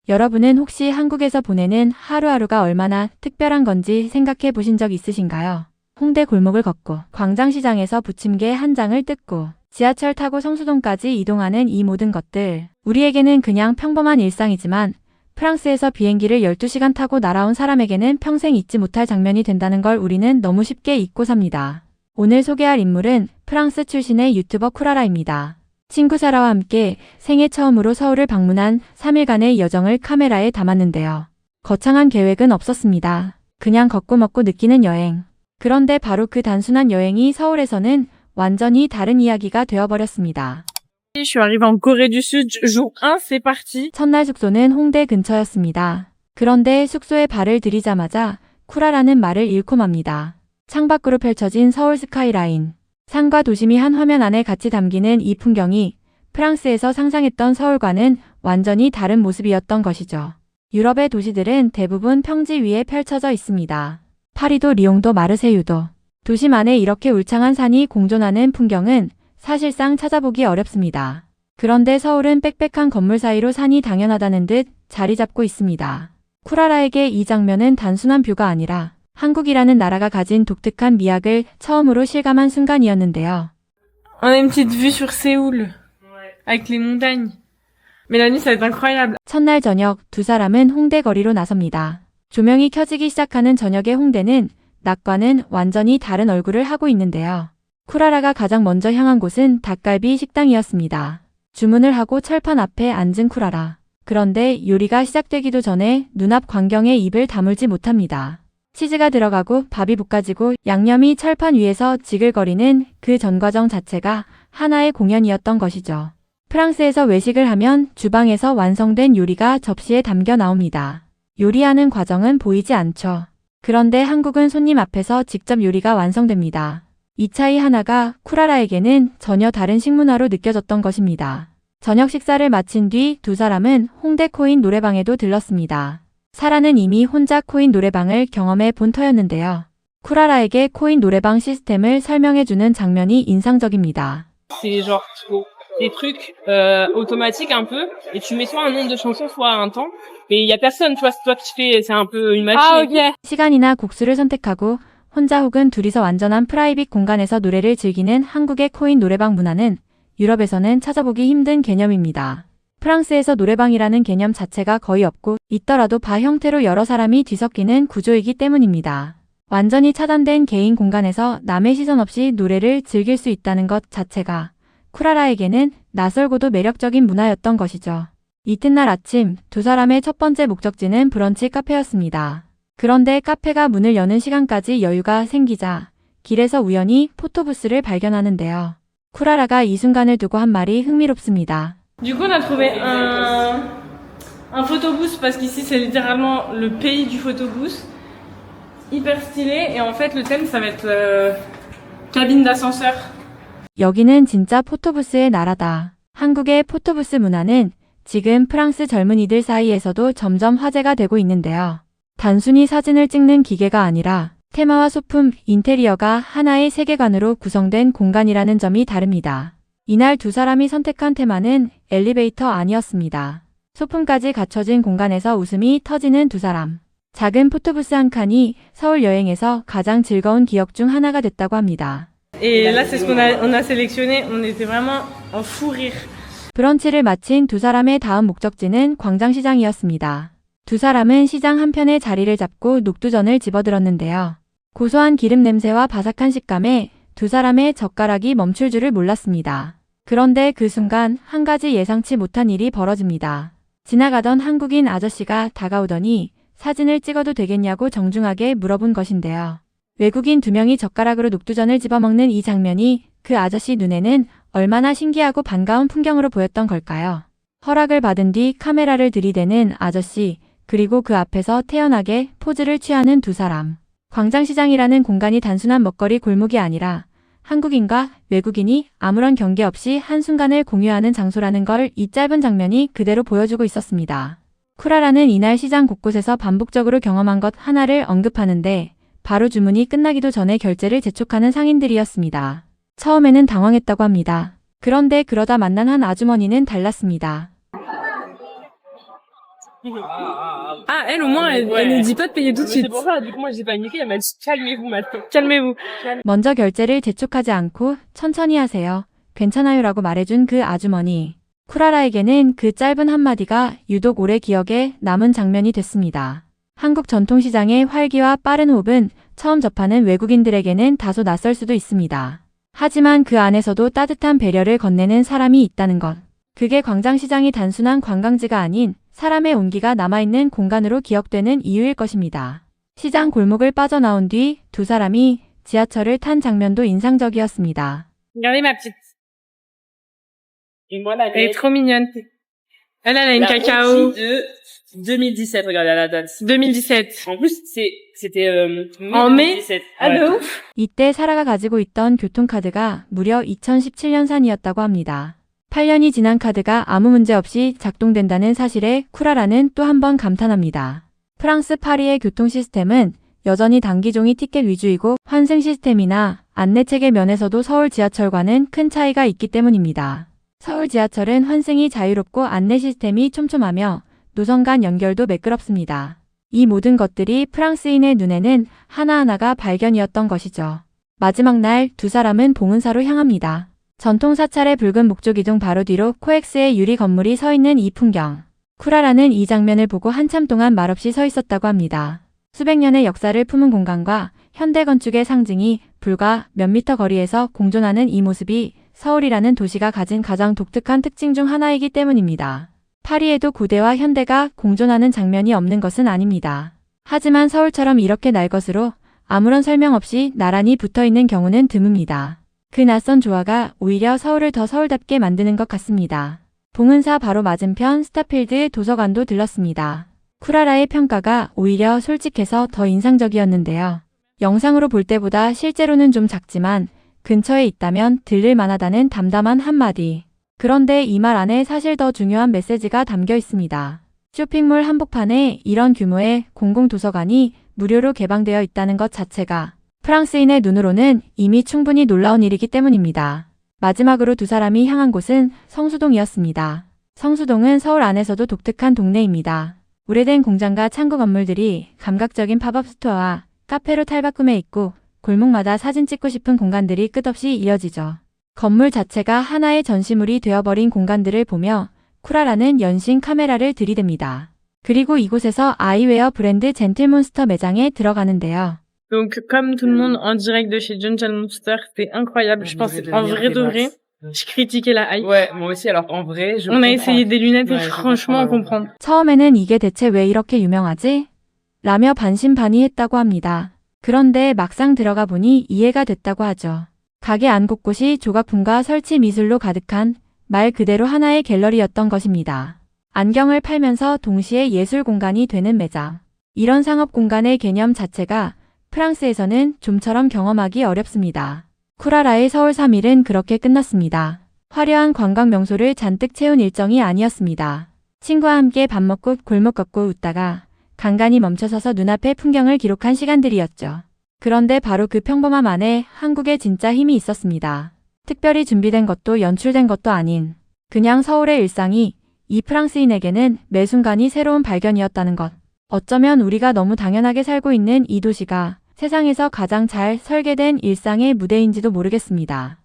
여러분은 혹시 한국에서 보내는 하루하루가 얼마나 특별한 건지 생각해 보신 적 있으신가요? 홍대 골목을 걷고 광장시장에서 부침개 한 장을 뜯고 지하철 타고 성수동까지 이동하는 이 모든 것들. 우리에게는 그냥 평범한 일상이지만 프랑스에서 비행기를 12시간 타고 날아온 사람에게는 평생 잊지 못할 장면이 된다는 걸 우리는 너무 쉽게 잊고 삽니다. 오늘 소개할 인물은 프랑스 출신의 유튜버 쿠라라입니다. 친구 사라와 함께 생애 처음으로 서울을 방문한 3일간의 여정을 카메라에 담았는데요. 거창한 계획은 없었습니다. 그냥 걷고 먹고 느끼는 여행. 그런데 바로 그 단순한 여행이 서울에서는 완전히 다른 이야기가 되어버렸습니다. Je suis arrivée en Corée du Sud, jour 1, c'est parti. 첫날 숙소는 홍대 근처였습니다. 그런데 숙소에 발을 들이자마자 쿠라라는 말을 잃고 맙니다. 창밖으로 펼쳐진 서울 스카이라인. 산과 도심이 한 화면 안에 같이 담기는 이 풍경이 프랑스에서 상상했던 서울과는 완전히 다른 모습이었던 것이죠. 유럽의 도시들은 대부분 평지 위에 펼쳐져 있습니다. 파리도 리옹도 마르세유도. 도심 안에 이렇게 울창한 산이 공존하는 풍경은 사실상 찾아보기 어렵습니다. 그런데 서울은 빽빽한 건물 사이로 산이 당연하다는 듯 자리 잡고 있습니다. 쿠라라에게 이 장면은 단순한 뷰가 아니라 한국이라는 나라가 가진 독특한 미학을 처음으로 실감한 순간이었는데요. On a une petite vue sur Séoul, avec les montagnes. Mais la nuit, ça va être incroyable. 첫날 저녁 두 사람은 홍대 거리로 나섭니다. 조명이 켜지기 시작하는 저녁의 홍대는 낮과는 완전히 다른 얼굴을 하고 있는데요. 쿠라라가 가장 먼저 향한 곳은 닭갈비 식당이었습니다. 주문을 하고 철판 앞에 앉은 쿠라라. 그런데 요리가 시작되기도 전에 눈앞 광경에 입을 다물지 못합니다. 치즈가 들어가고 밥이 볶아지고 양념이 철판 위에서 지글거리는 그 전 과정 자체가 하나의 공연이었던 것이죠. 프랑스에서 외식을 하면 주방에서 완성된 요리가 접시에 담겨 나옵니다. 요리하는 과정은 보이지 않죠. 그런데 한국은 손님 앞에서 직접 요리가 완성됩니다. 이 차이 하나가 쿠라라에게는 전혀 다른 식문화로 느껴졌던 것입니다. 저녁 식사를 마친 뒤 두 사람은 홍대 코인 노래방에도 들렀습니다. 사라는 이미 혼자 코인 노래방을 경험해 본 터였는데요. 쿠라라에게 코인 노래방 시스템을 설명해주는 장면이 인상적입니다. C'est genre des trucs automatiques un peu, et tu mets soit un nombre de chansons, soit un temps. Mais il y a personne, tu vois, c'est toi qui fais, c'est un peu une machine. Ah, ok. 시간이나 곡수를 선택하고 혼자 혹은 둘이서 완전한 프라이빗 공간에서 노래를 즐기는 한국의 코인 노래방 문화는 유럽에서는 찾아보기 힘든 개념입니다. 프랑스에서 노래방이라는 개념 자체가 거의 없고 있더라도 바 형태로 여러 사람이 뒤섞이는 구조이기 때문입니다. 완전히 차단된 개인 공간에서 남의 시선 없이 노래를 즐길 수 있다는 것 자체가 쿠라라에게는 낯설고도 매력적인 문화였던 것이죠. 이튿날 아침 두 사람의 첫 번째 목적지는 브런치 카페였습니다. 그런데 카페가 문을 여는 시간까지 여유가 생기자 길에서 우연히 포토부스를 발견하는데요. 쿠라라가 이 순간을 두고 한 말이 흥미롭습니다. Du coup, on a trouvé un photobooth, parce qu'ici, c'est littéralement le pays du photobooth. Hyper stylé, et en fait, le thème, ça va être cabine d'ascenseur. 여기는 진짜 포토부스의 나라다. 한국의 포토부스 문화는 지금 프랑스 젊은이들 사이에서도 점점 화제가 되고 있는데요. 단순히 사진을 찍는 기계가 아니라 테마와 소품, 인테리어가 하나의 세계관으로 구성된 공간이라는 점이 다릅니다. 이날 두 사람이 선택한 테마는 엘리베이터 아니었습니다. 소품까지 갖춰진 공간에서 웃음이 터지는 두 사람. 작은 포토부스 한 칸이 서울 여행에서 가장 즐거운 기억 중 하나가 됐다고 합니다. Et là, c'est ce on a sélectionné, on était vraiment en fou rire. 브런치를 마친 두 사람의 다음 목적지는 광장시장이었습니다. 두 사람은 시장 한편에 자리를 잡고 녹두전을 집어들었는데요. 고소한 기름 냄새와 바삭한 식감에 두 사람의 젓가락이 멈출 줄을 몰랐습니다. 그런데 그 순간 한 가지 예상치 못한 일이 벌어집니다. 지나가던 한국인 아저씨가 다가오더니 사진을 찍어도 되겠냐고 정중하게 물어본 것인데요. 외국인 두 명이 젓가락으로 녹두전을 집어먹는 이 장면이 그 아저씨 눈에는 얼마나 신기하고 반가운 풍경으로 보였던 걸까요? 허락을 받은 뒤 카메라를 들이대는 아저씨, 그리고 그 앞에서 태연하게 포즈를 취하는 두 사람. 광장시장이라는 공간이 단순한 먹거리 골목이 아니라 한국인과 외국인이 아무런 경계 없이 한순간을 공유하는 장소라는 걸 이 짧은 장면이 그대로 보여주고 있었습니다. 쿠라라는 이날 시장 곳곳에서 반복적으로 경험한 것 하나를 언급하는데 바로 주문이 끝나기도 전에 결제를 재촉하는 상인들이었습니다. 처음에는 당황했다고 합니다. 그런데 그러다 만난 한 아주머니는 달랐습니다. Ah, elle, au moins, elle ne dit pas de payer tout de suite. C'est pour ça, du coup, moi, j'ai paniqué. Elle m'a dit, calmez-vous maintenant. Calmez-vous. 먼저 결제를 재촉하지 않고 천천히 하세요. 괜찮아요라고 말해준 그 아주머니. 쿠라라에게는 그 짧은 한마디가 유독 오래 기억에 남은 장면이 됐습니다. 한국 전통시장의 활기와 빠른 호흡은 처음 접하는 외국인들에게는 다소 낯설 수도 있습니다. 하지만 그 안에서도 따뜻한 배려를 건네는 사람이 있다는 것. 그게 광장시장이 단순한 관광지가 아닌 사람의 온기가 남아있는 공간으로 기억되는 이유일 것입니다. 시장 골목을 빠져나온 뒤 두 사람이 지하철을 탄 장면도 인상적이었습니다. Regardez ma petite. Et moi, la Elle est lettre, trop mignonne. Elle a une la cacao. Rossi de 2017, regardez à la date. 2017. En plus, c'était En mai 2017. Ah, Ouais. de ouf. 이때 사라가 가지고 있던 교통카드가 무려 2017년산이었다고 합니다. 8년이 지난 카드가 아무 문제 없이 작동된다는 사실에 쿠라라는 또 한 번 감탄합니다. 프랑스 파리의 교통 시스템은 여전히 단기종이 티켓 위주이고 환승 시스템이나 안내체계 면에서도 서울 지하철과는 큰 차이가 있기 때문입니다. 서울 지하철은 환승이 자유롭고 안내 시스템이 촘촘하며 노선 간 연결도 매끄럽습니다. 이 모든 것들이 프랑스인의 눈에는 하나하나가 발견이었던 것이죠. 마지막 날 두 사람은 봉은사로 향합니다. 전통 사찰의 붉은 목조기둥 바로 뒤로 코엑스의 유리 건물이 서 있는 이 풍경. 쿠라라는 이 장면을 보고 한참 동안 말없이 서 있었다고 합니다. 수백 년의 역사를 품은 공간과 현대 건축의 상징이 불과 몇 미터 거리에서 공존하는 이 모습이 서울이라는 도시가 가진 가장 독특한 특징 중 하나이기 때문입니다. 파리에도 고대와 현대가 공존하는 장면이 없는 것은 아닙니다. 하지만 서울처럼 이렇게 날 것으로 아무런 설명 없이 나란히 붙어있는 경우는 드뭅니다. 그 낯선 조화가 오히려 서울을 더 서울답게 만드는 것 같습니다. 봉은사 바로 맞은편 스타필드 도서관도 들렀습니다. 쿠라라의 평가가 오히려 솔직해서 더 인상적이었는데요. 영상으로 볼 때보다 실제로는 좀 작지만 근처에 있다면 들릴 만하다는 담담한 한마디. 그런데 이 말 안에 사실 더 중요한 메시지가 담겨 있습니다. 쇼핑몰 한복판에 이런 규모의 공공도서관이 무료로 개방되어 있다는 것 자체가 프랑스인의 눈으로는 이미 충분히 놀라운 일이기 때문입니다. 마지막으로 두 사람이 향한 곳은 성수동이었습니다. 성수동은 서울 안에서도 독특한 동네입니다. 오래된 공장과 창고 건물들이 감각적인 팝업 스토어와 카페로 탈바꿈해 있고 골목마다 사진 찍고 싶은 공간들이 끝없이 이어지죠. 건물 자체가 하나의 전시물이 되어버린 공간들을 보며 쿠라라는 연신 카메라를 들이댑니다. 그리고 이곳에서 아이웨어 브랜드 젠틀몬스터 매장에 들어가는데요. Donc, comme tout le monde en direct de chez Gentle Monster, c'était incroyable. Je pense, en vrai de vrai, je critiquais la hype. Ouais, moi aussi. Alors, en vrai, je On a comprends. essayé des lunettes et Ouais, je franchement, on comprends, comprend. 처음에는 이게 대체 왜 이렇게 유명하지? 라며 반신반의했다고 합니다. 그런데 막상 들어가 보니 이해가 됐다고 하죠. 가게 안 곳곳이 조각품과 설치 미술로 가득한 말 그대로 하나의 갤러리였던 것입니다. 안경을 팔면서 동시에 예술 공간이 되는 매장. 이런 상업 공간의 개념 자체가 프랑스에서는 좀처럼 경험하기 어렵습니다. 쿠라라의 서울 3일은 그렇게 끝났습니다. 화려한 관광 명소를 잔뜩 채운 일정이 아니었습니다. 친구와 함께 밥 먹고 골목 걷고 웃다가 간간히 멈춰서서 눈앞의 풍경을 기록한 시간들이었죠. 그런데 바로 그 평범함 안에 한국의 진짜 힘이 있었습니다. 특별히 준비된 것도 연출된 것도 아닌 그냥 서울의 일상이 이 프랑스인에게는 매 순간이 새로운 발견이었다는 것. 어쩌면 우리가 너무 당연하게 살고 있는 이 도시가 세상에서 가장 잘 설계된 일상의 무대인지도 모르겠습니다.